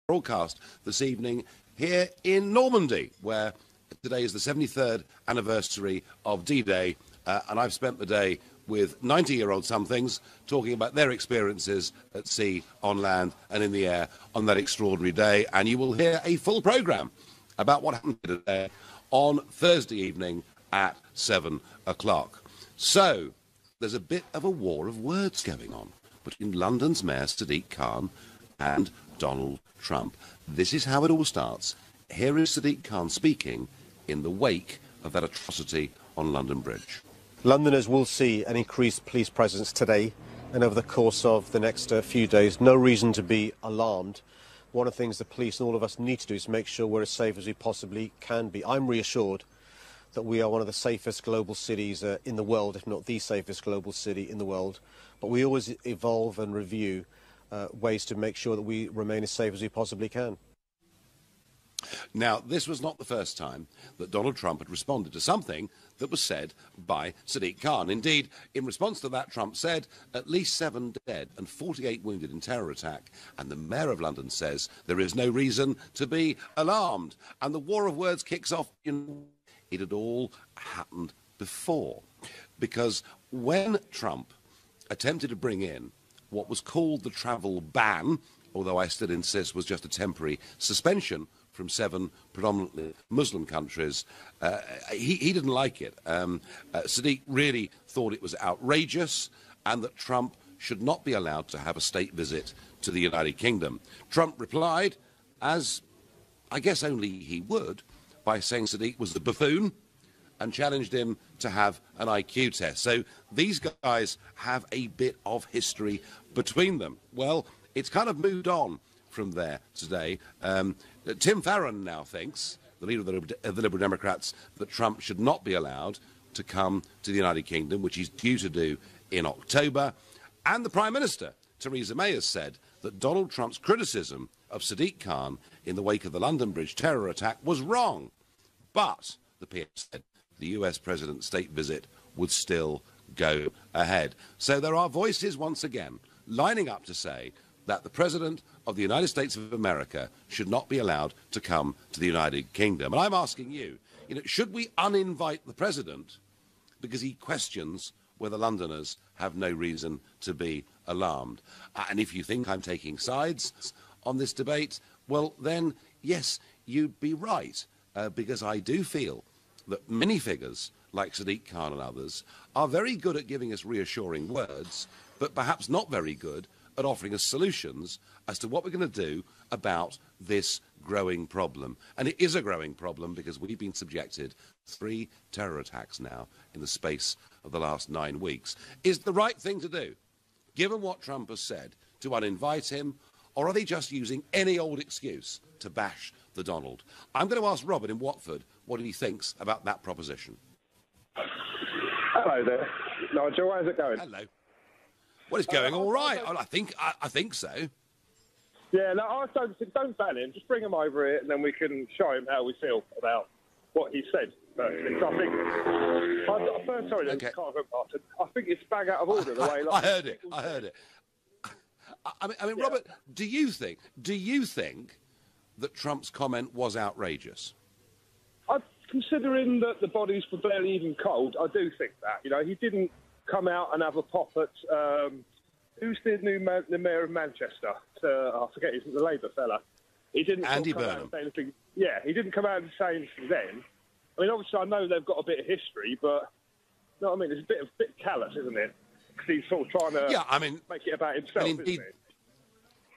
broadcast this evening here in Normandy, where today is the 73rd anniversary of D-Day, and I've spent the day with 90-year-old somethings talking about their experiences at sea, on land and in the air on that extraordinary day. And you will hear a full programme about what happened today on Thursday evening at 7 o'clock. So there's a bit of a war of words going on between London's Mayor Sadiq Khan and Donald Trump. This is how it all starts. Here is Sadiq Khan speaking in the wake of that atrocity on London Bridge. Londoners will see an increased police presence today and over the course of the next few days. No reason to be alarmed. One of the things the police and all of us need to do is make sure we're as safe as we possibly can be. I'm reassured that we are one of the safest global cities in the world, if not the safest global city in the world. But we always evolve and review ways to make sure that we remain as safe as we possibly can. Now, this was not the first time that Donald Trump had responded to something that was said by Sadiq Khan. Indeed, in response to that, Trump said at least 7 dead and 48 wounded in terror attack. And the Mayor of London says there is no reason to be alarmed. And the war of words kicks off. It had all happened before. Because when Trump attempted to bring in what was called the travel ban, although I still insist was just a temporary suspension from 7 predominantly Muslim countries, he didn't like it. Sadiq really thought it was outrageous and that Trump should not be allowed to have a state visit to the United Kingdom. Trump replied, as I guess only he would, by saying Sadiq was the buffoon and challenged him to have an IQ test. So these guys have a bit of history between them. Well, it's kind of moved on from there today. Tim Farron now thinks, the leader of the Liberal Democrats, that Trump should not be allowed to come to the United Kingdom, which he's due to do in October. And the Prime Minister, Theresa May, has said that Donald Trump's criticism of Sadiq Khan in the wake of the London Bridge terror attack was wrong. But, the PM said, the US President's state visit would still go ahead. So there are voices once again lining up to say that the President of the United States of America should not be allowed to come to the United Kingdom. And I'm asking you, should we uninvite the President because he questions whether Londoners have no reason to be alarmed? And if you think I'm taking sides on this debate, well, then, yes, you'd be right, because I do feel that many figures, like Sadiq Khan and others, are very good at giving us reassuring words, but perhaps not very good at offering us solutions as to what we're going to do about this growing problem. And it is a growing problem because we've been subjected to 3 terror attacks now in the space of the last 9 weeks. Is the right thing to do, given what Trump has said, to uninvite him, or are they just using any old excuse to bash the Donald? I'm going to ask Robert in Watford what he thinks about that proposition. Hello there, Nigel. How's it going? Hello. Well, it's going all right. I think so. Yeah, no, I don't ban him. Just bring him over here, and then we can show him how we feel about what he said. So I think it's bang out of order the way. I heard it. I mean, yeah. Robert, do you think that Trump's comment was outrageous? Considering that the bodies were barely even cold, I do think that. He didn't come out and have a pop at who's the mayor of Manchester? I forget, he's the Labour fella. He didn't. Andy Burnham. Say anything. Yeah, he didn't come out and say anything then. I mean, obviously, I know they've got a bit of history, but you know what I mean? It's a bit callous, isn't it? Because he's sort of trying to make it about himself.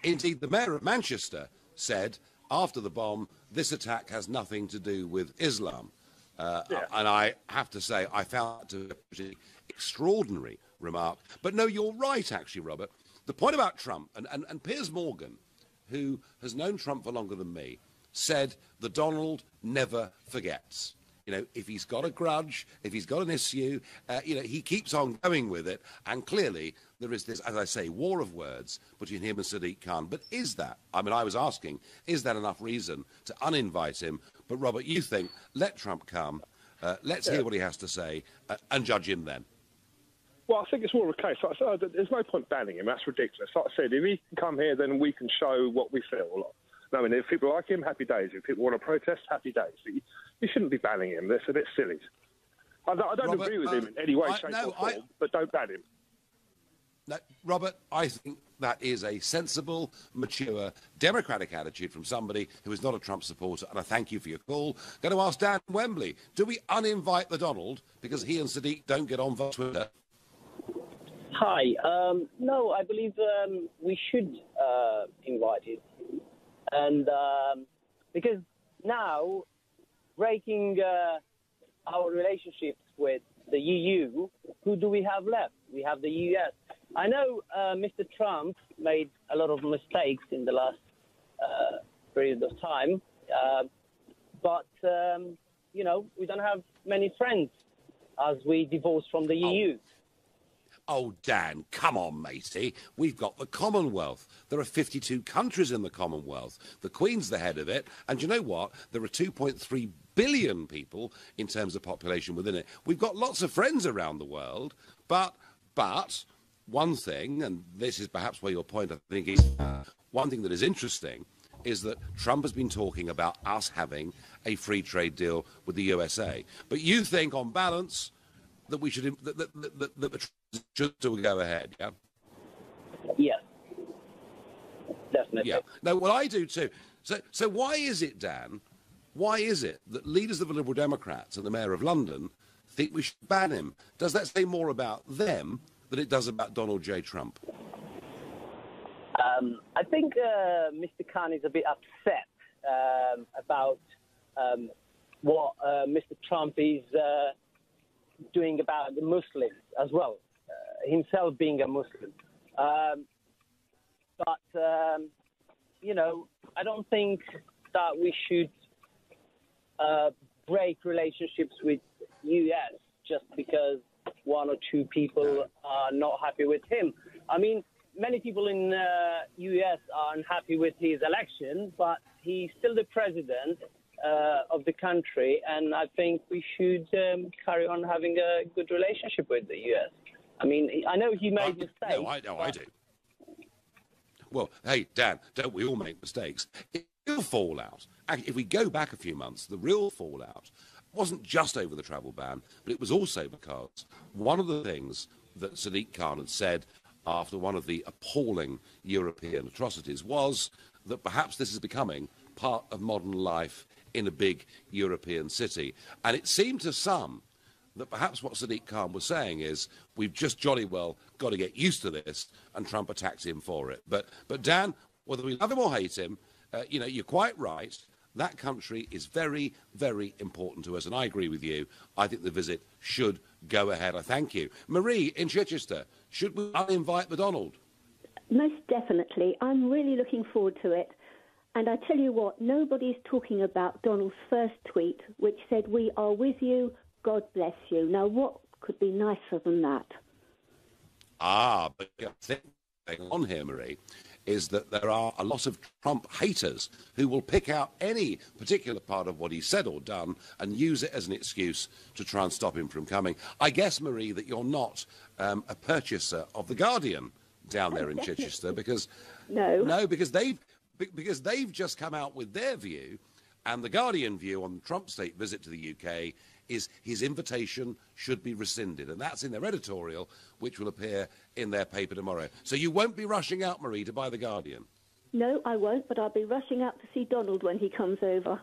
Indeed, the mayor of Manchester said after the bomb, this attack has nothing to do with Islam. And I have to say, I found that to be a pretty extraordinary remark. But no, you're right, actually, Robert. The point about Trump, and Piers Morgan, who has known Trump for longer than me, said the Donald never forgets. If he's got a grudge, if he's got an issue, he keeps on going with it. And clearly there is this, as I say, war of words between him and Sadiq Khan. But is that, I was asking, is that enough reason to uninvite him? But Robert, you think, let Trump come, let's hear what he has to say, and judge him then. Well, I think it's more of a case. Like I said, there's no point banning him. That's ridiculous. Like I said, if he can come here, then we can show what we feel. And if people like him, happy days. If people want to protest, happy days. But you shouldn't be banning him. That's a bit silly. I don't Robert, agree with him in any way, shape or form, but don't ban him. No, Robert, I think that is a sensible, mature, democratic attitude from somebody who is not a Trump supporter, and I thank you for your call. Going to ask Dan Wembley, do we uninvite the Donald because he and Sadiq don't get on via Twitter? Hi. No, I believe we should invite him. And because now, breaking our relationships with the EU, who do we have left? We have the US. I know Mr. Trump made a lot of mistakes in the last period of time, but, you know, we don't have many friends as we divorce from the EU. Oh, Dan, come on, matey. We've got the Commonwealth. There are 52 countries in the Commonwealth. The Queen's the head of it. And you know what? There are 2.3 billion people in terms of population within it. We've got lots of friends around the world. But one thing, and this is perhaps where your point, I think, is one thing that is interesting, is that Trump has been talking about us having a free trade deal with the USA. But you think, on balance, that we should that the should still go ahead, yeah? Yes, definitely. Yeah. No, well, I do too. So why is it, Dan? Why is it that leaders of the Liberal Democrats and the Mayor of London think we should ban him? Does that say more about them than it does about Donald J. Trump? I think Mr. Khan is a bit upset about what Mr. Trump is doing about the Muslims as well, himself being a Muslim. But, you know, I don't think that we should break relationships with US just because one or two people are not happy with him. I mean, many people in US are unhappy with his election, but he's still the president of the country, and I think we should carry on having a good relationship with the US. I mean, I know he made mistakes. No, I do. Well, hey, Dan, don't we all make mistakes? The real fallout, if we go back a few months, the real fallout wasn't just over the travel ban, but it was also because one of the things that Sadiq Khan had said after one of the appalling European atrocities was that perhaps this is becoming part of modern life in a big European city. And it seemed to some that perhaps what Sadiq Khan was saying is we've just jolly well got to get used to this, and Trump attacked him for it. But Dan, whether we love him or hate him, you know, you're quite right. That country is very, very important to us, and I agree with you. I think the visit should go ahead. I thank you. Marie in Chichester, should we uninvite the Donald? Most definitely. I'm really looking forward to it. And I tell you what, nobody's talking about Donald's first tweet, which said, "We are with you, God bless you." Now, what could be nicer than that? But the thing on here, Marie, is that there are a lot of Trump haters who will pick out any particular part of what he said or done and use it as an excuse to try and stop him from coming. I guess, Marie, that you're not a purchaser of The Guardian down there in Chichester, because because they've just come out with their view, and the Guardian view on the Trump state visit to the UK is his invitation should be rescinded, and that's in their editorial, which will appear in their paper tomorrow. So you won't be rushing out, Marie, to buy the Guardian? No, I won't, but I'll be rushing out to see Donald when he comes over.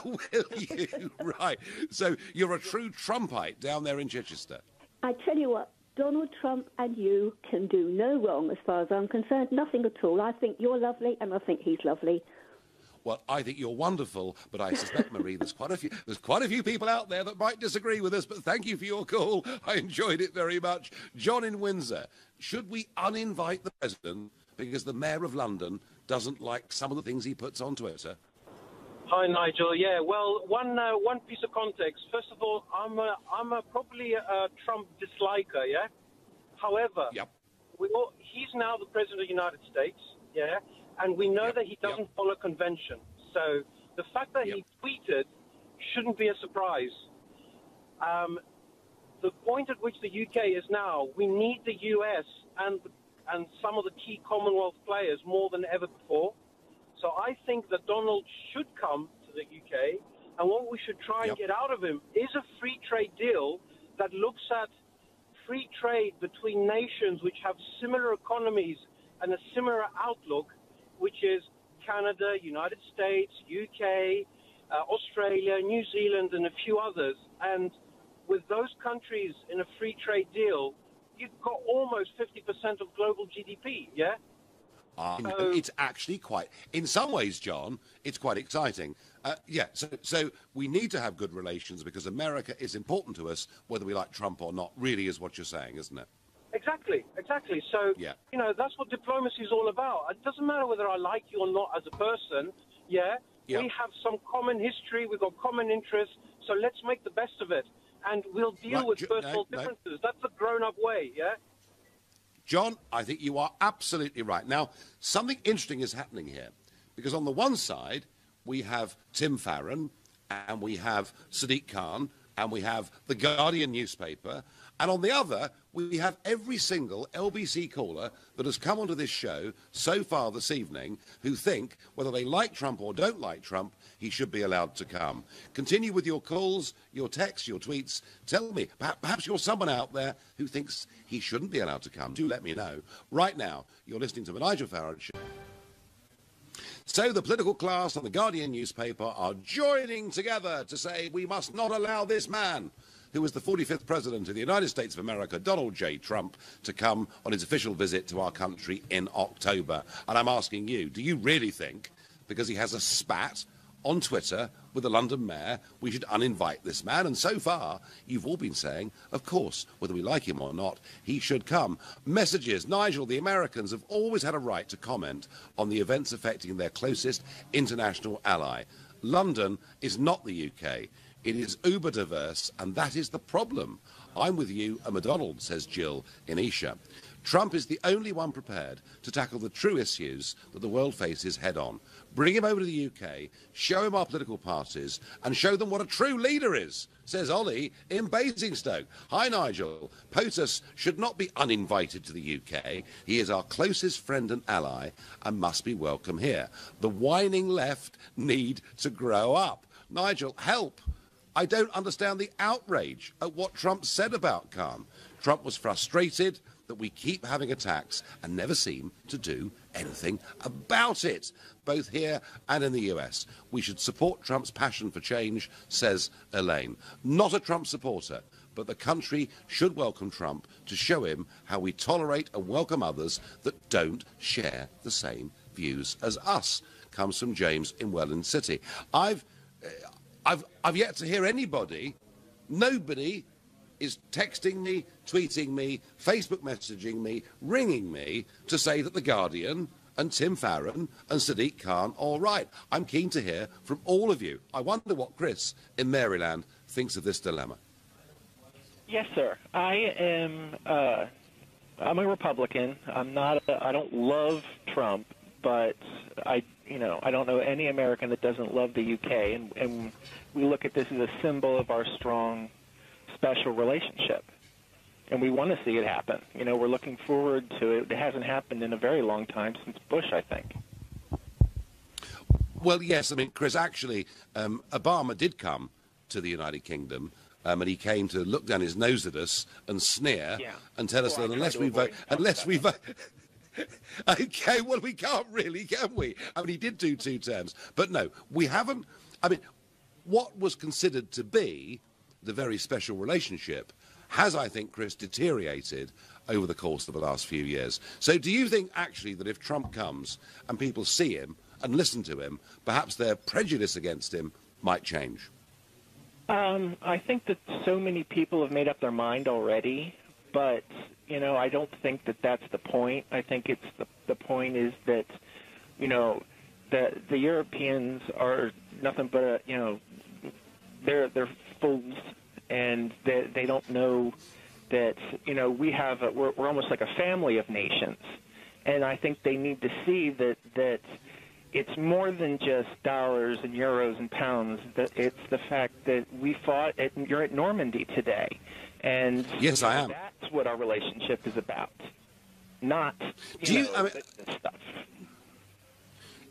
Will you? Right. So you're a true Trumpite down there in Chichester. I tell you what, Donald Trump and you can do no wrong as far as I'm concerned, nothing at all. I think you're lovely and I think he's lovely. Well, I think you're wonderful, but I suspect, Marie, there's quite a few people out there that might disagree with us, but thank you for your call. I enjoyed it very much. John in Windsor, should we uninvite the president because the Mayor of London doesn't like some of the things he puts on Twitter? Hi, Nigel. Yeah, well, one piece of context. First of all, I'm probably a Trump disliker, yeah? However, he's now the President of the United States, yeah? And we know that he doesn't follow convention. So the fact that he tweeted shouldn't be a surprise. The point at which the UK is now, we need the US and some of the key Commonwealth players more than ever before. So I think that Donald should come to the UK, and what we should try and get out of him is a free trade deal that looks at free trade between nations which have similar economies and a similar outlook, which is Canada, United States, UK, Australia, New Zealand, and a few others. And with those countries in a free trade deal, you've got almost 50% of global GDP, yeah? It's actually quite, in some ways, John, it's quite exciting. So we need to have good relations because America is important to us, whether we like Trump or not, really is what you're saying, isn't it? Exactly. So, that's what diplomacy is all about. It doesn't matter whether I like you or not as a person, we have some common history, we've got common interests, so let's make the best of it. And we'll deal with personal differences. That's the grown-up way, John, I think you are absolutely right. Now, something interesting is happening here, because on the one side, we have Tim Farron, and we have Sadiq Khan, and we have the Guardian newspaper, and on the other, we have every single LBC caller that has come onto this show so far this evening who think, whether they like Trump or don't like Trump, he should be allowed to come. Continue with your calls, your texts, your tweets. Tell me, perhaps you're someone out there who thinks he shouldn't be allowed to come. Do let me know. Right now, you're listening to the Nigel Farage Show. So the political class and the Guardian newspaper are joining together to say we must not allow this man, who was the 45th President of the United States of America, Donald J. Trump, to come on his official visit to our country in October. And I'm asking you, do you really think, because he has a spat on Twitter with the London mayor, we should uninvite this man? And so far, you've all been saying, of course, whether we like him or not, he should come. Messages. Nigel, the Americans have always had a right to comment on the events affecting their closest international ally. London is not the UK. It is uber diverse, and that is the problem. I'm with you, a McDonald, says Jill in Isha. Trump is the only one prepared to tackle the true issues that the world faces head-on. Bring him over to the UK, show him our political parties, and show them what a true leader is, says Ollie in Basingstoke. Hi, Nigel. POTUS should not be uninvited to the UK. He is our closest friend and ally and must be welcome here. The whining left need to grow up. Nigel, help. I don't understand the outrage at what Trump said about Khan. Trump was frustrated that we keep having attacks and never seem to do anything about it, both here and in the US. We should support Trump's passion for change, says Elaine. Not a Trump supporter, but the country should welcome Trump to show him how we tolerate and welcome others that don't share the same views as us. Comes from James in Welland City. I've yet to hear anybody, nobody is texting me, tweeting me, Facebook messaging me, ringing me to say that The Guardian and Tim Farron and Sadiq Khan are all right. I'm keen to hear from all of you. I wonder what Chris in Maryland thinks of this dilemma. Yes, sir. I'm a Republican. I don't love Trump, but I don't know any American that doesn't love the UK, and we look at this as a symbol of our strong, special relationship, and we want to see it happen. We're looking forward to it. It hasn't happened in a very long time, since Bush, I think. Well, yes, I mean, Chris, actually, Obama did come to the United Kingdom, and he came to look down his nose at us and sneer and tell us that unless we vote... Okay, well, we can't really, can we? I mean, he did do 2 terms. But no, we haven't... I mean, what was considered to be the very special relationship has, I think, Chris, deteriorated over the course of the last few years. So do you think, actually, that if Trump comes and people see him and listen to him, perhaps their prejudice against him might change? I think that so many people have made up their mind already, but... I don't think that that's the point. I think it's the point is that, the Europeans are nothing but they're fools, and they don't know that we're almost like a family of nations, and I think they need to see that it's more than just dollars and euros and pounds. That it's the fact that we fought you're at Normandy today. And yes, I am. That's what our relationship is about, not this stuff.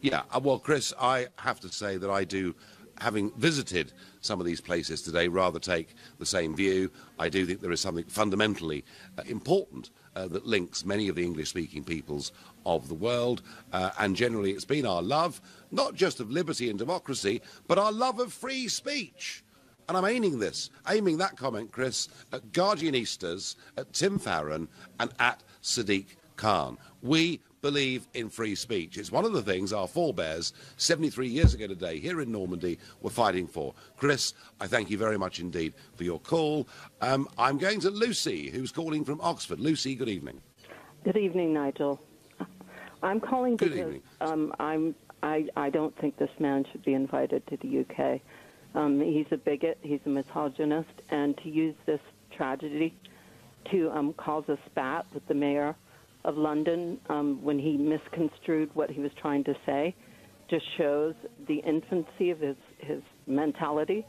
Yeah, well, Chris, I have to say that I do, having visited some of these places today, rather take the same view. I do think there is something fundamentally important that links many of the English-speaking peoples of the world, and generally it's been our love, not just of liberty and democracy, but our love of free speech. And I'm aiming that comment, Chris, at Guardianistas, at Tim Farron, and at Sadiq Khan. We believe in free speech. It's one of the things our forebears 73 years ago today here in Normandy were fighting for. Chris, I thank you very much indeed for your call. I'm going to Lucy, who's calling from Oxford. Lucy, good evening. Good evening, Nigel. I'm calling because I don't think this man should be invited to the UK. He's a bigot, he's a misogynist, and to use this tragedy to cause a spat with the mayor of London when he misconstrued what he was trying to say just shows the infancy of his mentality.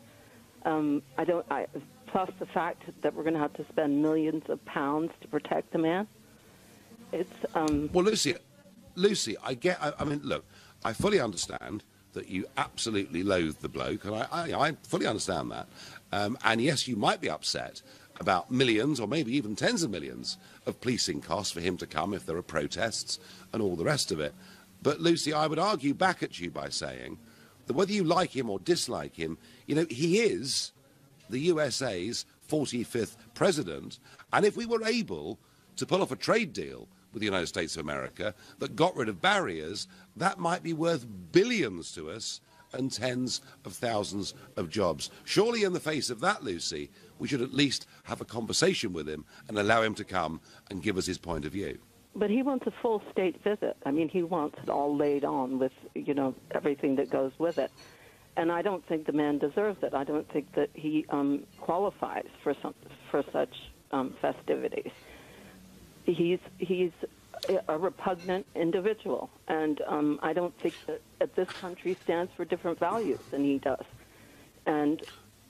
Plus the fact that we're going to have to spend millions of pounds to protect the man. It's well, Lucy, I mean, look, I fully understand that you absolutely loathe the bloke, and I fully understand that. And yes, you might be upset about millions or maybe even tens of millions of policing costs for him to come if there are protests and all the rest of it. But, Lucy, I would argue back at you by saying that whether you like him or dislike him, you know, he is the USA's 45th president, and if we were able to pull off a trade deal with the United States of America that got rid of barriers, that might be worth billions to us and tens of thousands of jobs. Surely in the face of that, Lucy, we should at least have a conversation with him and allow him to come and give us his point of view. But he wants a full state visit. I mean, he wants it all laid on with, you know, everything that goes with it. And I don't think the man deserves it. I don't think that he qualifies for such festivities. He's a repugnant individual, and I don't think that this country stands for different values than he does. And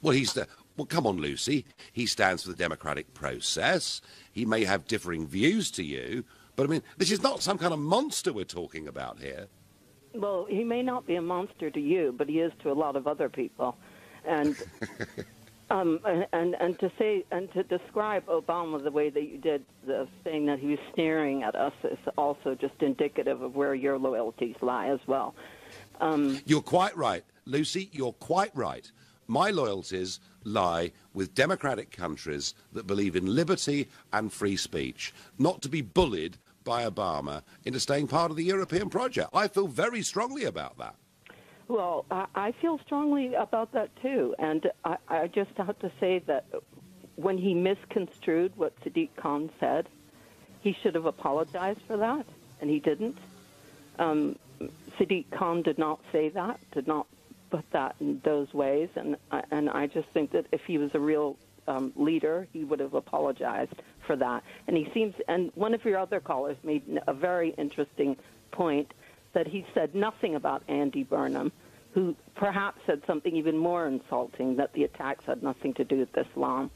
well, come on, Lucy. He stands for the democratic process. He may have differing views to you, but I mean, this is not some kind of monster we're talking about here. Well, he may not be a monster to you, but he is to a lot of other people, and. And to say and to describe Obama the way that you did, saying that he was staring at us, is also just indicative of where your loyalties lie as well. You're quite right, Lucy. You're quite right. My loyalties lie with democratic countries that believe in liberty and free speech, not to be bullied by Obama into staying part of the European project. I feel very strongly about that. Well, I feel strongly about that, too. And I just have to say that when he misconstrued what Sadiq Khan said, he should have apologized for that, and he didn't. Sadiq Khan did not say that, did not put that in those ways. And I just think that if he was a real leader, he would have apologized for that. And one of your other callers made a very interesting point, that he said nothing about Andy Burnham, who perhaps said something even more insulting, that the attacks had nothing to do with Islam.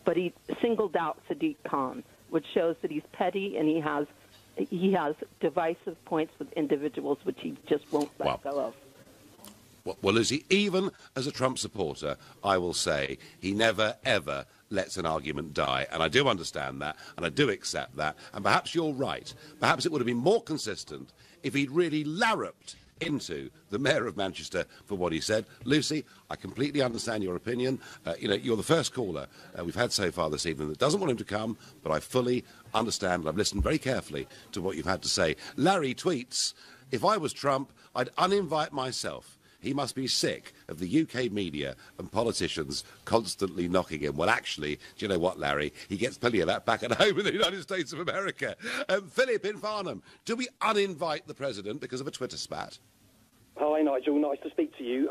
But he singled out Sadiq Khan, which shows that he's petty and he has divisive points with individuals which he just won't let go of. Well, Lucy, even as a Trump supporter, I will say he never, ever lets an argument die. And I do understand that, and I do accept that. And perhaps you're right. Perhaps it would have been more consistent if he'd really larruped into the Mayor of Manchester for what he said. Lucy, I completely understand your opinion. You know, you're the first caller we've had so far this evening that doesn't want him to come, but I fully understand, and I've listened very carefully to what you've had to say. Larry tweets, if I was Trump, I'd uninvite myself. He must be sick of the UK media and politicians constantly knocking him. Well, actually, do you know what, Larry? He gets plenty of that back at home in the United States of America. Philip in Farnham, do we uninvite the president because of a Twitter spat? Hi, Nigel. Nice to speak to you.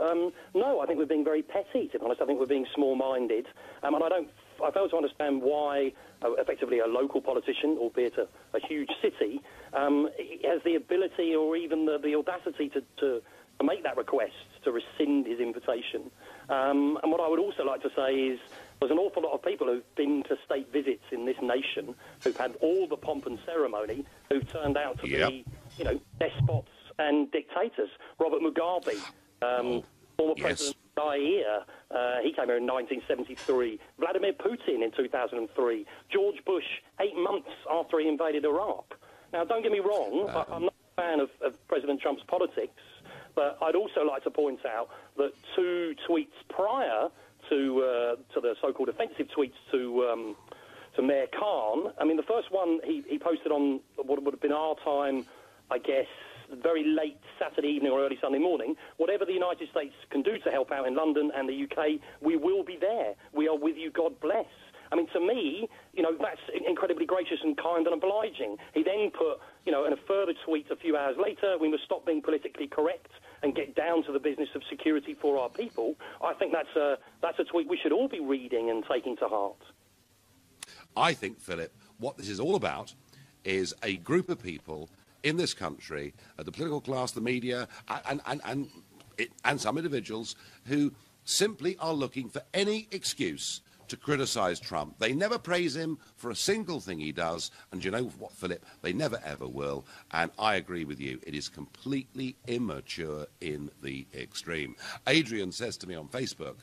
No, I think we're being very petty, to be honest. I think we're being small-minded. And I fail to understand why, effectively, a local politician, albeit a huge city, has the ability or even the audacity to make that request, to rescind his invitation. And what I would also like to say is there's an awful lot of people who've been to state visits in this nation, who've had all the pomp and ceremony, who've turned out to be, you know, despots and dictators. Robert Mugabe, former President Zaire, he came here in 1973. Vladimir Putin in 2003. George Bush 8 months after he invaded Iraq. Now, don't get me wrong, I'm not a fan of President Trump's politics, but I'd also like to point out that 2 tweets prior to the so-called offensive tweets to Mayor Khan, I mean, the first one he posted on what would have been our time, I guess, very late Saturday evening or early Sunday morning. Whatever the United States can do to help out in London and the UK, we will be there. We are with you, God bless. I mean, to me, you know, that's incredibly gracious and kind and obliging. He then put, you know, in a further tweet a few hours later, we must stop being politically correct and get down to the business of security for our people. I think that's a tweet we should all be reading and taking to heart. I think, Philip, what this is all about is a group of people in this country, the political class, the media, and some individuals who simply are looking for any excuse to criticise Trump. They never praise him for a single thing he does, and you know what, Philip? They never ever will, and I agree with you. It is completely immature in the extreme. Adrian says to me on Facebook,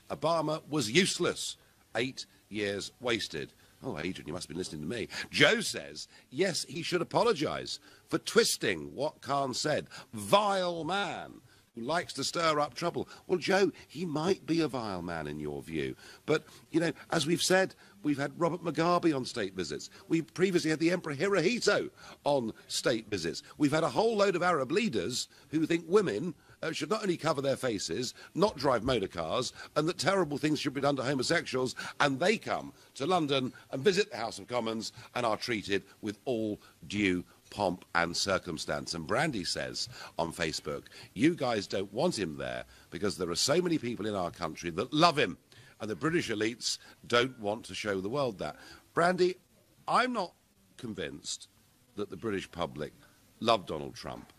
Obama was useless. 8 years wasted. Oh, Adrian, you must have been listening to me. Joe says, yes, he should apologise for twisting what Khan said. Vile man who likes to stir up trouble. Well, Joe, he might be a vile man in your view. But, you know, as we've said, we've had Robert Mugabe on state visits. We've previously had the Emperor Hirohito on state visits. We've had a whole load of Arab leaders who think women should not only cover their faces, not drive motor cars, and that terrible things should be done to homosexuals, and they come to London and visit the House of Commons and are treated with all due pomp and circumstance. And Brandy says on Facebook, you guys don't want him there because there are so many people in our country that love him, and the British elites don't want to show the world that. Brandy, I'm not convinced that the British public love Donald Trump,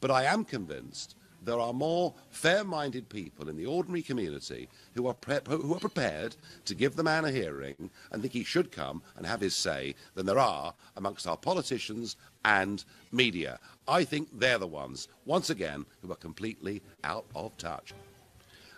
but I am convinced there are more fair-minded people in the ordinary community who are prepared to give the man a hearing and think he should come and have his say than there are amongst our politicians and media. I think they're the ones, once again, who are completely out of touch.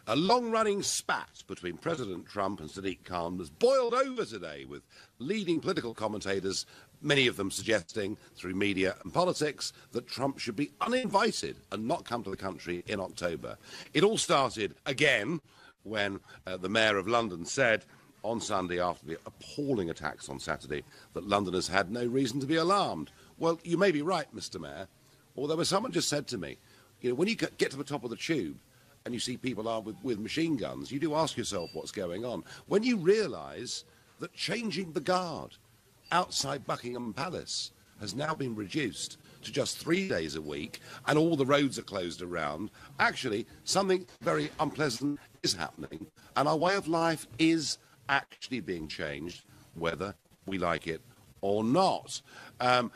A long-running spat between President Trump and Sadiq Khan was boiled over today, with leading political commentators, many of them suggesting through media and politics that Trump should be uninvited and not come to the country in October. It all started again when the Mayor of London said on Sunday, after the appalling attacks on Saturday, that Londoners had no reason to be alarmed. Well, you may be right, Mr. Mayor, although someone just said to me, you know, when you get to the top of the tube and you see people armed with machine guns, you do ask yourself what's going on. When you realise that changing the guard outside Buckingham Palace has now been reduced to just 3 days a week and all the roads are closed around, actually something very unpleasant is happening and our way of life is actually being changed, whether we like it or not. And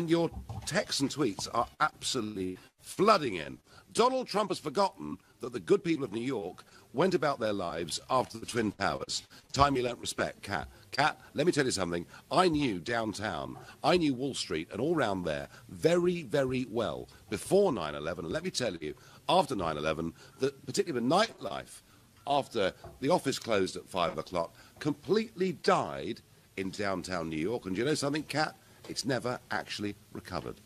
your texts and tweets are absolutely flooding in. Donald Trump has forgotten that the good people of New York went about their lives after the Twin Towers. Time you learnt respect, Kat. Kat, let me tell you something. I knew downtown, I knew Wall Street and all round there very, very well before 9/11. And let me tell you, after 9/11, that particularly the nightlife, after the office closed at 5 o'clock, completely died in downtown New York. And you know something, Kat? It's never actually recovered.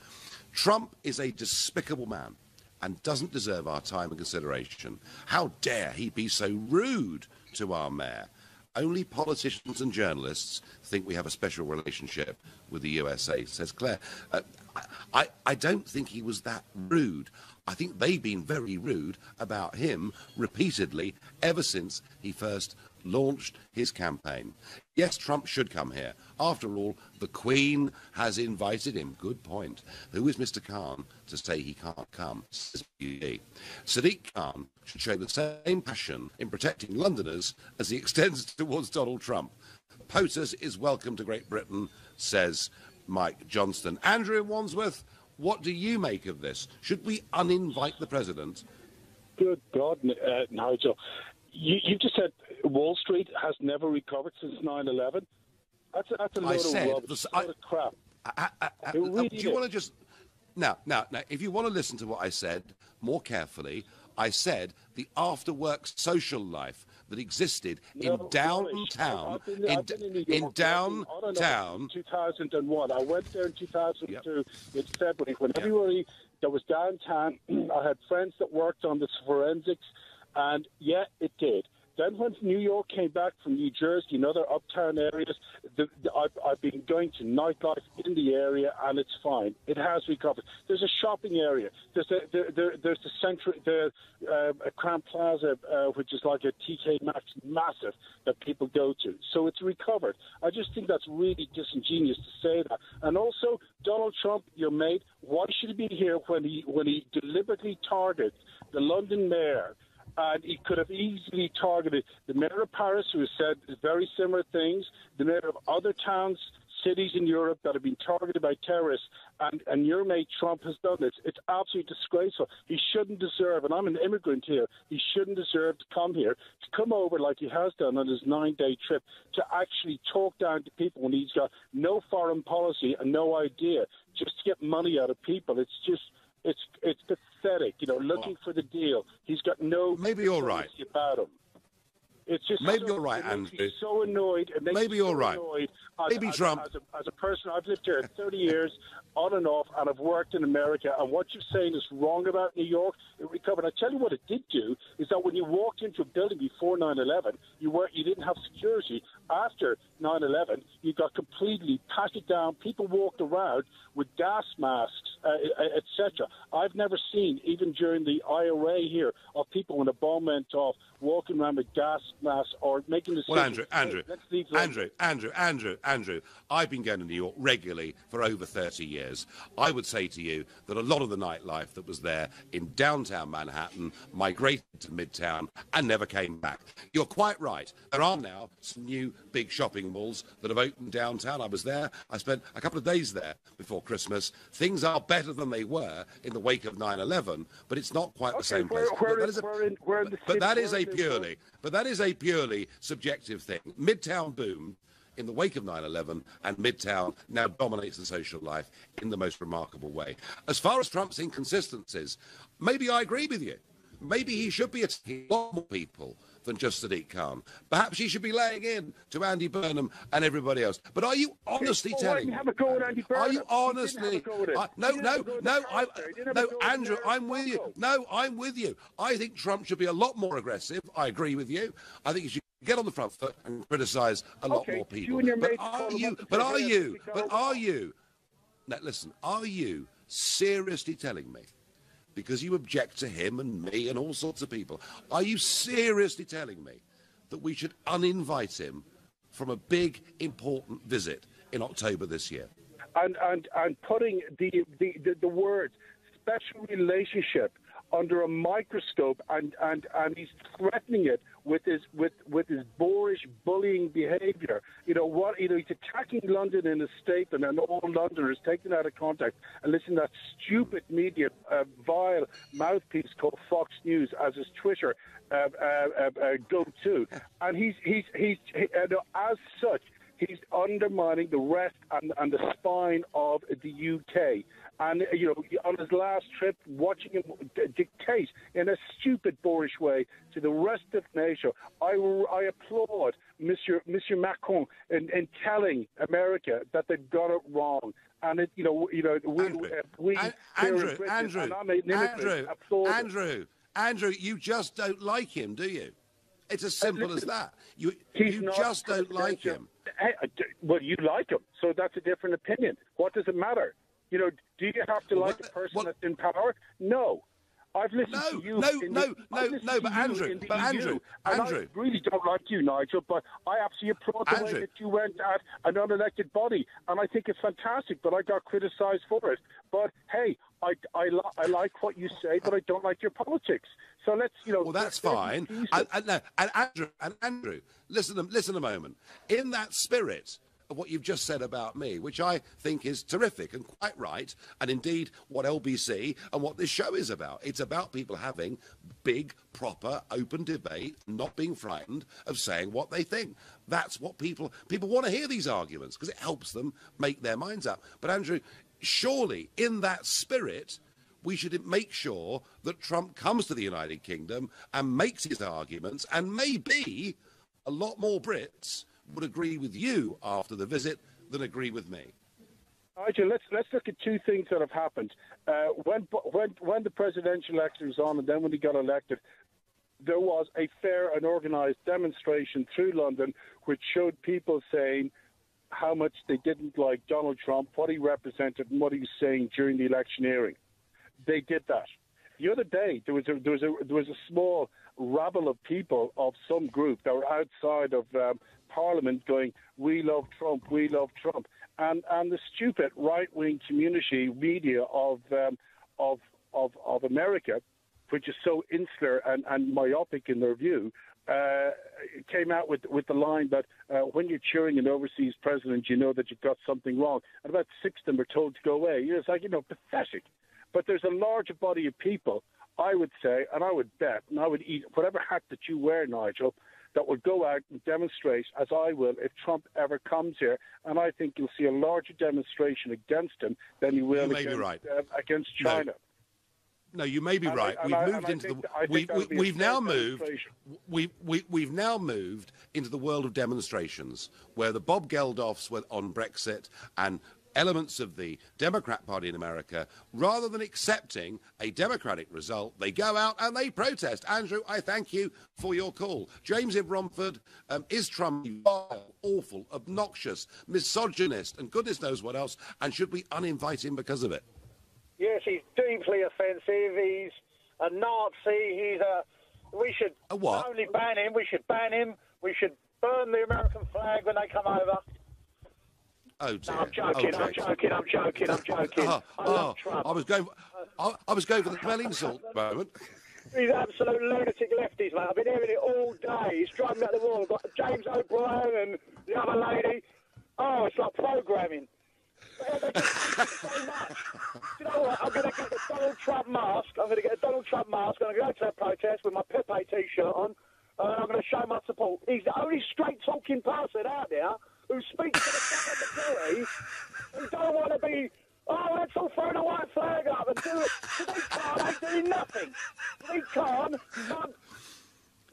Trump is a despicable man and doesn't deserve our time and consideration. How dare he be so rude to our mayor? Only politicians and journalists think we have a special relationship with the USA, says Claire. I don't think he was that rude. I think they've been very rude about him repeatedly ever since he first launched his campaign. Yes, Trump should come here. After all, the Queen has invited him. Good point. Who is Mr. Khan to say he can't come? Sadiq Khan should show the same passion in protecting Londoners as he extends towards Donald Trump. POTUS is welcome to Great Britain, says Mike Johnston. Andrew in Wandsworth, what do you make of this? Should we uninvite the president? Good God, Nigel. You just said Wall Street has never recovered since 9/11. That's a load of rubbish, a load of crap. Do you want to just... Now, if you want to listen to what I said more carefully, I said the after-work social life that existed in downtown. In downtown. 2001. I went there in 2002 in February when everybody that was downtown. I had friends that worked on the forensics, and it did. Then when New York came back from New Jersey and other uptown areas, I've been going to nightlife in the area, and it's fine. It has recovered. There's a shopping area. There's the central, Crown Plaza, which is like a TK Maxx, massive, that people go to. So it's recovered. I just think that's really disingenuous to say that. And also, Donald Trump, your mate, why should he be here when he deliberately targeted the London mayor? And he could have easily targeted the mayor of Paris, who has said very similar things, the mayor of other towns, cities in Europe that have been targeted by terrorists, and your mate Trump has done this. It's absolutely disgraceful. He shouldn't deserve, and I'm an immigrant here, he shouldn't deserve to come here, to come over like he has done on his 9-day trip, to actually talk down to people when he's got no foreign policy and no idea, just to get money out of people. It's just... It's pathetic, looking for the deal. He's got no... Maybe you're right. ...about him. It's just... Maybe you're right, Andrew. He's so annoyed. Maybe you're right. Maybe Trump... As a person, I've lived here 30 years, on and off, and I've worked in America, and what you're saying is wrong about New York. It recovered. I tell you what it did do, is that when you walked into a building before 9/11, you didn't have security. After 9/11, you got completely patted down. People walked around with gas masks, etc. I've never seen, even during the IRA here, of people when a bomb went off walking around with gas masks or making the... Well, Andrew, I've been going to New York regularly for over 30 years. I would say to you that a lot of the nightlife that was there in downtown Manhattan migrated to Midtown and never came back. You're quite right. There are now some new big shopping malls that have opened downtown. I was there. I spent a couple of days there before Christmas. Things are better than they were in the wake of 9/11, but it's not quite the same place. But that is a purely subjective thing. Midtown boomed in the wake of 9/11, and Midtown now dominates the social life in the most remarkable way. As far as Trump's inconsistencies, maybe I agree with you. Maybe he should be attacking a lot more people than just Sadiq Khan. Perhaps he should be laying in to Andy Burnham and everybody else. But are you honestly telling me? Are you honestly? No, Andrew, I'm with you. No, I'm with you. I think Trump should be a lot more aggressive. I agree with you. I think he should get on the front foot and criticise a lot more people. But are you? Now, listen, are you seriously telling me, because you object to him and me and all sorts of people, are you seriously telling me that we should uninvite him from a big, important visit in October this year? And putting the words special relationship under a microscope, and he's threatening it with his boorish bullying behaviour. He's attacking London in a statement, and all Londoners taken out of context and listen to that stupid media vile mouthpiece called Fox News as his Twitter go-to, and he's as such. He's undermining the rest and the spine of the UK. And, on his last trip, watching him dictate in a stupid, boorish way to the rest of NATO, I applaud Monsieur Macron in telling America that they've got it wrong. And, Andrew, you just don't like him, do you? It's as simple as that. You just don't like him. Hey, well, you like him, so that's a different opinion. What does it matter? Do you have to like the person that's in power? No. I've listened to you. But Andrew, I really don't like you, Nigel, but I absolutely applaud the way that you went at an unelected body, and I think it's fantastic, but I got criticised for it. But, hey, I like what you say, but I don't like your politics. So let's, Well, that's fine. And Andrew, listen a moment. In that spirit of what you've just said about me, which I think is terrific and quite right, and indeed what LBC and what this show is about. It's about people having big, proper, open debate, not being frightened of saying what they think. That's what people want to hear, these arguments, because it helps them make their minds up. But Andrew, surely, in that spirit, we should make sure that Trump comes to the United Kingdom and makes his arguments, and maybe a lot more Brits would agree with you after the visit than agree with me. Nigel, let's look at two things that have happened. When the presidential election was on, and then when he got elected, there was a fair and organised demonstration through London which showed people saying how much they didn't like Donald Trump, what he represented, and what he was saying during the electioneering. They did that. The other day, there was a small rabble of people of some group that were outside of Parliament going, "We love Trump, we love Trump," and the stupid right-wing community media of America, which is so insular and myopic in their view, came out with the line that when you're cheering an overseas president, you know that you've got something wrong. And about 6 of them were told to go away. It's like, pathetic. But there's a larger body of people, I would say, and I would bet, and I would eat whatever hat that you wear, Nigel, that would go out and demonstrate, as I will, if Trump ever comes here. And I think you'll see a larger demonstration against him than you will against China. No, you may be right. We've now moved into the world of demonstrations, where the Bob Geldofs were on Brexit and elements of the Democrat Party in America, rather than accepting a democratic result, they go out and they protest. Andrew, I thank you for your call. James in Romford, is Trump vile, awful, obnoxious, misogynist, and goodness knows what else, and should we uninvite him because of it? Yes, he's deeply offensive. He's a Nazi. We should not only ban him, we should ban him. We should burn the American flag when they come over. Oh dear! No, I'm joking. I'm joking. I love Trump. I was going for the smelling salt moment. He's absolute lunatic lefties, mate. I've been hearing it all day. He's driving me up the wall. I've got James O'Brien and the other lady. Oh, it's like programming. You know what? I'm going to get the Donald Trump mask. I'm going to go to that protest with my Pepe T-shirt on, and I'm going to show my support. He's the only straight-talking person out there who speaks to the second majority, who don't want to be, let's all throw the white flag up and do it. Sadiq Khan ain't doing nothing. Sadiq Khan,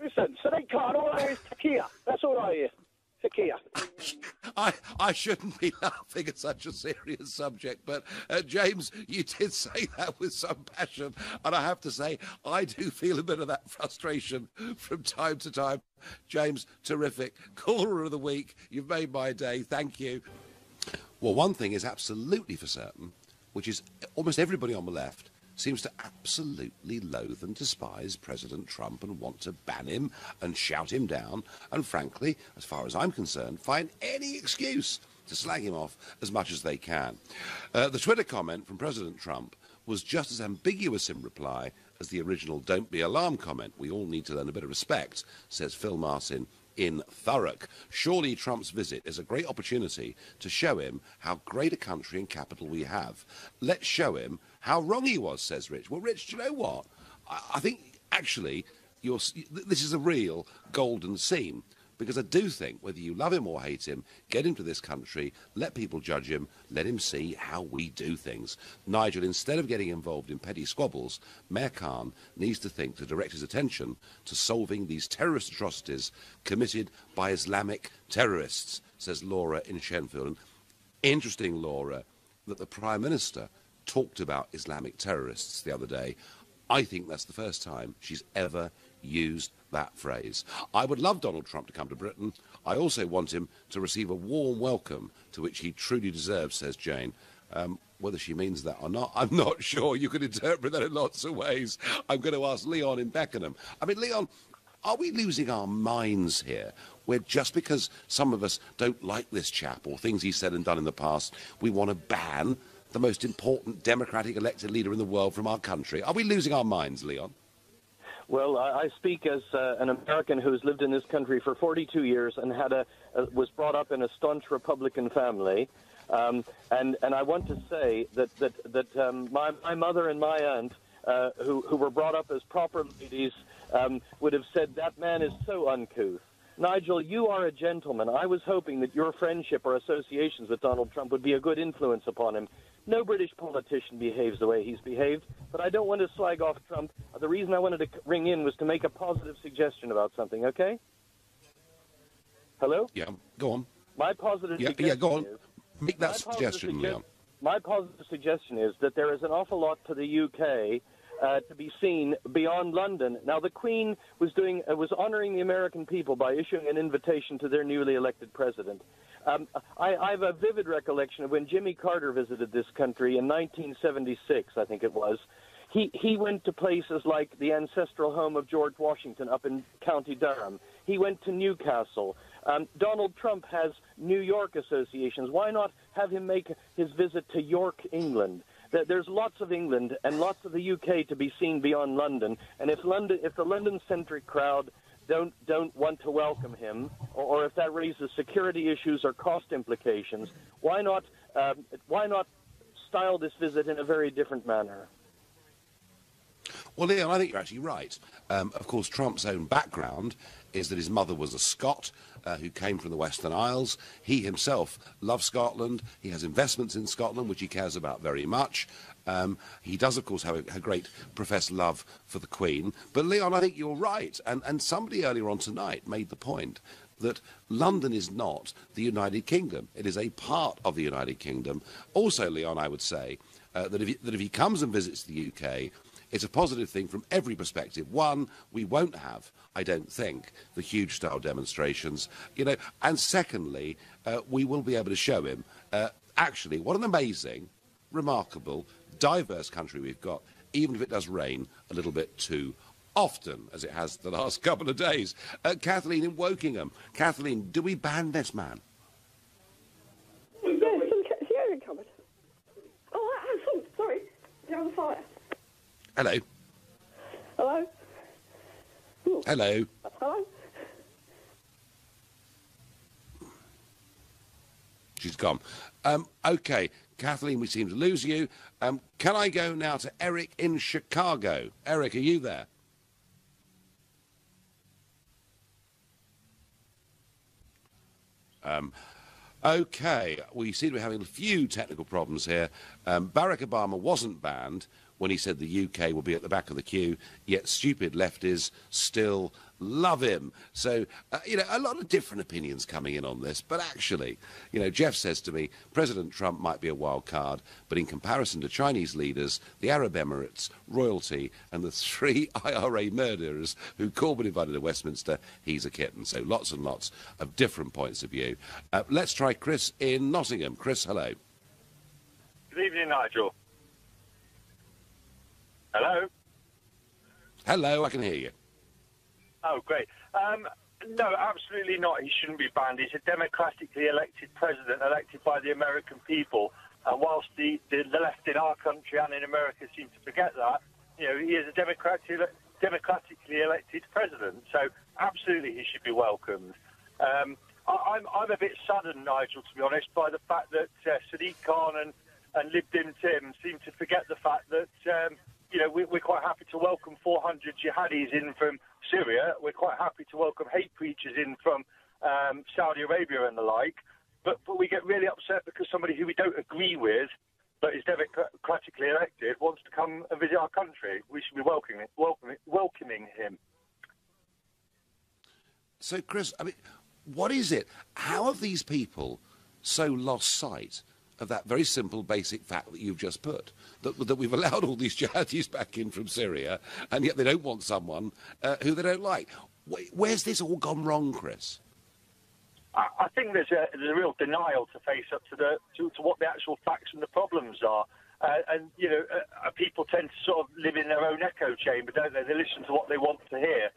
listen, Sadiq Khan, all I hear is Takia. That's all I hear. Takia. I shouldn't be laughing at such a serious subject, but James, you did say that with some passion, and I have to say, I do feel a bit of that frustration from time to time. James, terrific. Caller of the week. You've made my day. Thank you. Well, one thing is absolutely for certain, which is almost everybody on the left seems to absolutely loathe and despise President Trump and want to ban him and shout him down and, frankly, as far as I'm concerned, find any excuse to slag him off as much as they can. The Twitter comment from President Trump was just as ambiguous in reply as the original "Don't be alarmed" comment. We all need to learn a bit of respect, says Phil Martin in Thurrock. Surely Trump's visit is a great opportunity to show him how great a country and capital we have. Let's show him how wrong he was, says Rich. Well, Rich, do you know what? I think, actually, this is a real golden seam, because I do think, whether you love him or hate him, get him to this country, let people judge him, let him see how we do things. Nigel, instead of getting involved in petty squabbles, Mayor Khan needs to think to direct his attention to solving these terrorist atrocities committed by Islamic terrorists, says Laura in Shenfield. Interesting, Laura, that the Prime Minister talked about Islamic terrorists the other day. I think that's the first time she's ever used that phrase. I would love Donald Trump to come to Britain. I also want him to receive a warm welcome, to which he truly deserves, says Jane. Whether she means that or not, I'm not sure. You can interpret that in lots of ways. I'm going to ask Leon in Beckenham. I mean, Leon, are we losing our minds here, where just because some of us don't like this chap or things he's said and done in the past, we want to ban the most important democratic elected leader in the world from our country? Are we losing our minds, Leon? Well, I speak as an American who's lived in this country for 42 years and was brought up in a staunch Republican family. And I want to say that my mother and my aunt, who were brought up as proper ladies, would have said that man is so uncouth. Nigel, you are a gentleman. I was hoping that your friendship or associations with Donald Trump would be a good influence upon him. No British politician behaves the way he's behaved, but I don't want to slag off Trump. The reason I wanted to ring in was to make a positive suggestion about something, okay? Hello? Yeah, go on. My positive suggestion yeah, go on. is... Make that suggestion, Leon. My positive suggestion is that there is an awful lot to the UK to be seen beyond London. Now, the Queen was honouring the American people by issuing an invitation to their newly elected president. I have a vivid recollection of when Jimmy Carter visited this country in 1976, I think it was. He went to places like the ancestral home of George Washington up in County Durham. He went to Newcastle. Donald Trump has New York associations. Why not have him make his visit to York, England? There's lots of England and lots of the UK to be seen beyond London. And if the London-centric crowd don't want to welcome him, or if that raises security issues or cost implications, why not style this visit in a very different manner? Well, Leon, I think you're actually right. Of course, Trump's own background is that his mother was a Scot who came from the Western Isles. He himself loves Scotland. He has investments in Scotland, which he cares about very much. He does, of course, have a great professed love for the Queen. But, Leon, I think you're right. And somebody earlier on tonight made the point that London is not the United Kingdom. It is a part of the United Kingdom. Also, Leon, I would say that if he comes and visits the UK, it's a positive thing from every perspective. One, we won't have, I don't think, the huge style demonstrations, and secondly, we will be able to show him, actually, what an amazing, remarkable, diverse country we've got, even if it does rain a little bit too often, as it has the last couple of days. Kathleen in Wokingham. Kathleen, do we ban this man? Yes, I'm covered. Oh, sorry, you're on fire. Hello. Hello? Ooh. Hello. Hello? She's gone. OK, Kathleen, we seem to lose you. Can I go now to Eric in Chicago? Eric, are you there? OK, we seem to be having a few technical problems here. Barack Obama wasn't banned when he said the UK will be at the back of the queue, yet stupid lefties still love him. So, a lot of different opinions coming in on this. But actually, Jeff says to me, President Trump might be a wild card, but in comparison to Chinese leaders, the Arab Emirates, royalty, and the 3 IRA murderers who Corbyn invited to Westminster, he's a kitten. So lots and lots of different points of view. Let's try Chris in Nottingham. Chris, hello. Good evening, Nigel. Hello? Hello, I can hear you. Oh, great. No, absolutely not. He shouldn't be banned. He's a democratically elected president, elected by the American people. And whilst the left in our country and in America seem to forget that, he is a democratically elected president. So absolutely he should be welcomed. I'm a bit saddened, Nigel, to be honest, by the fact that Sadiq Khan and Lib Dem Tim seem to forget the fact that... we're quite happy to welcome 400 jihadis in from Syria. We're quite happy to welcome hate preachers in from Saudi Arabia and the like. But we get really upset because somebody who we don't agree with, but is democratically elected, wants to come and visit our country. We should be welcoming him. So, Chris, what is it? How have these people so lost sight of that very simple, basic fact that you've just put, that we've allowed all these jihadis back in from Syria, and yet they don't want someone who they don't like? Where's this all gone wrong, Chris? I think there's a real denial to face up to what the actual facts and the problems are. People tend to sort of live in their own echo chamber, don't they? They listen to what they want to hear.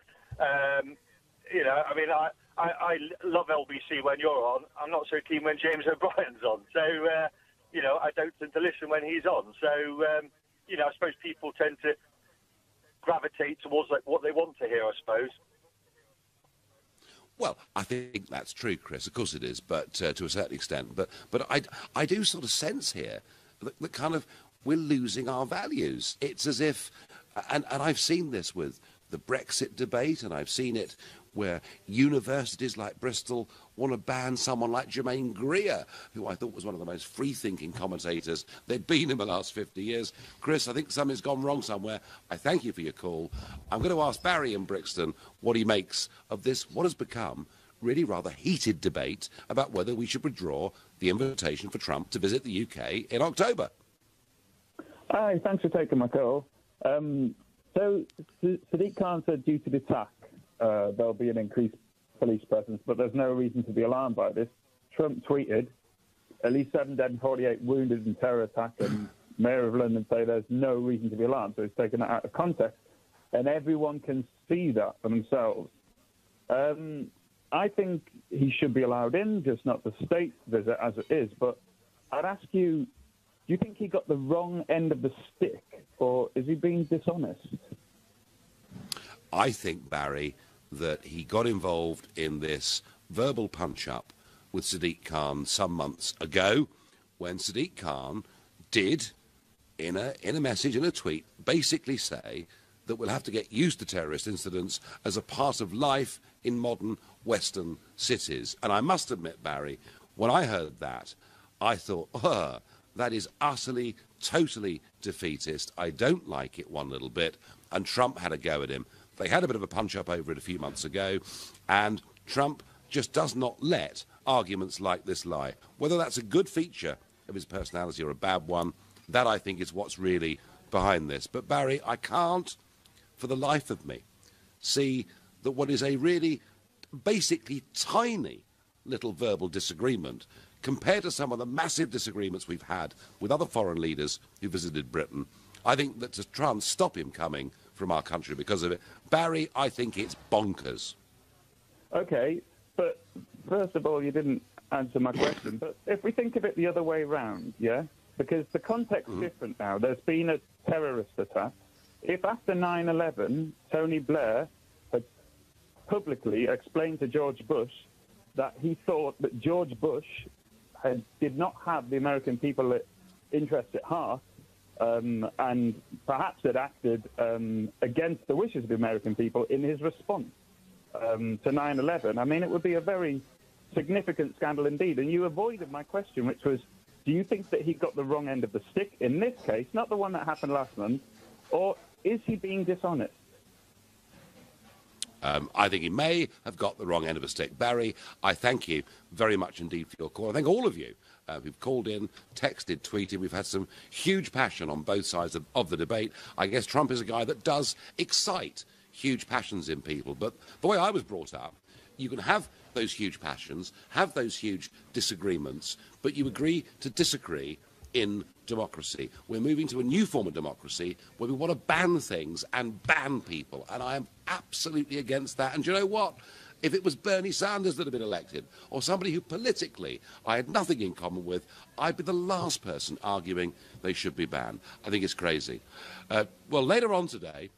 I love LBC when you're on. I'm not so keen when James O'Brien's on. So, I don't tend to listen when he's on. So, I suppose people tend to gravitate towards what they want to hear, I suppose. Well, I think that's true, Chris. Of course it is, but to a certain extent. But I do sort of sense here that kind of we're losing our values. It's as if, and I've seen this with the Brexit debate, and I've seen it where universities like Bristol want to ban someone like Germaine Greer, who I thought was one of the most free-thinking commentators there'd been in the last 50 years. Chris, I think something's gone wrong somewhere. I thank you for your call. I'm going to ask Barry in Brixton what he makes of this, what has become really rather heated debate about whether we should withdraw the invitation for Trump to visit the UK in October. Hi, thanks for taking my call. So Sadiq Khan said due to the attack, there'll be an increased police presence, but there's no reason to be alarmed by this. Trump tweeted, at least 7 dead and 48 wounded in terror attack, and Mayor of London say there's no reason to be alarmed. So he's taken that out of context, and everyone can see that for themselves. I think he should be allowed in, just not the state visit as it is. But I'd ask you, do you think he got the wrong end of the stick, or is he being dishonest? I think, Barry, that he got involved in this verbal punch-up with Sadiq Khan some months ago, when Sadiq Khan did, in a message, in a tweet, basically say that we'll have to get used to terrorist incidents as a part of life in modern Western cities. And I must admit, Barry, when I heard that, I thought, that is utterly, totally defeatist. I don't like it one little bit. And Trump had a go at him. They had a bit of a punch-up over it a few months ago, and Trump just does not let arguments like this lie. Whether that's a good feature of his personality or a bad one, that I think is what's really behind this. But Barry, I can't, for the life of me, see that what is a really basically tiny little verbal disagreement compared to some of the massive disagreements we've had with other foreign leaders who visited Britain, I think that to try and stop him coming from our country because of it, Barry, I think it's bonkers. Okay, but first of all, you didn't answer my question. But if we think of it the other way round, yeah? Because the context is different now. There's been a terrorist attack. If after 9/11, Tony Blair had publicly explained to George Bush that he thought that George Bush did not have the American people interest at heart, and perhaps had acted against the wishes of the American people in his response to 9/11, I mean, it would be a very significant scandal indeed. And you avoided my question, which was, do you think that he got the wrong end of the stick in this case, not the one that happened last month, or is he being dishonest? I think he may have got the wrong end of a stick. Barry, I thank you very much indeed for your call. I thank all of you who've called in, texted, tweeted. We've had some huge passion on both sides of the debate. I guess Trump is a guy that does excite huge passions in people. But the way I was brought up, you can have those huge passions, have those huge disagreements, but you agree to disagree in democracy. We're moving to a new form of democracy where we want to ban things and ban people, and I am absolutely against that. And do you know what? If it was Bernie Sanders that had been elected, or somebody who politically I had nothing in common with, I'd be the last person arguing they should be banned. I think it's crazy. Well, later on today,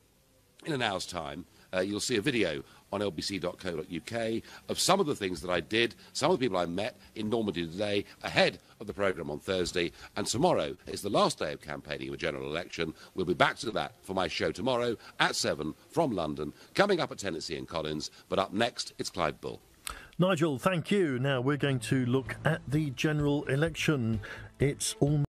in an hour's time, you'll see a video on lbc.co.uk of some of the things that I did, some of the people I met in Normandy today, ahead of the programme on Thursday. And tomorrow is the last day of campaigning of a general election. We'll be back to that for my show tomorrow at 7 from London, coming up at Tennessee and Collins. But up next, it's Clyde Bull. Nigel, thank you. Now we're going to look at the general election. It's almost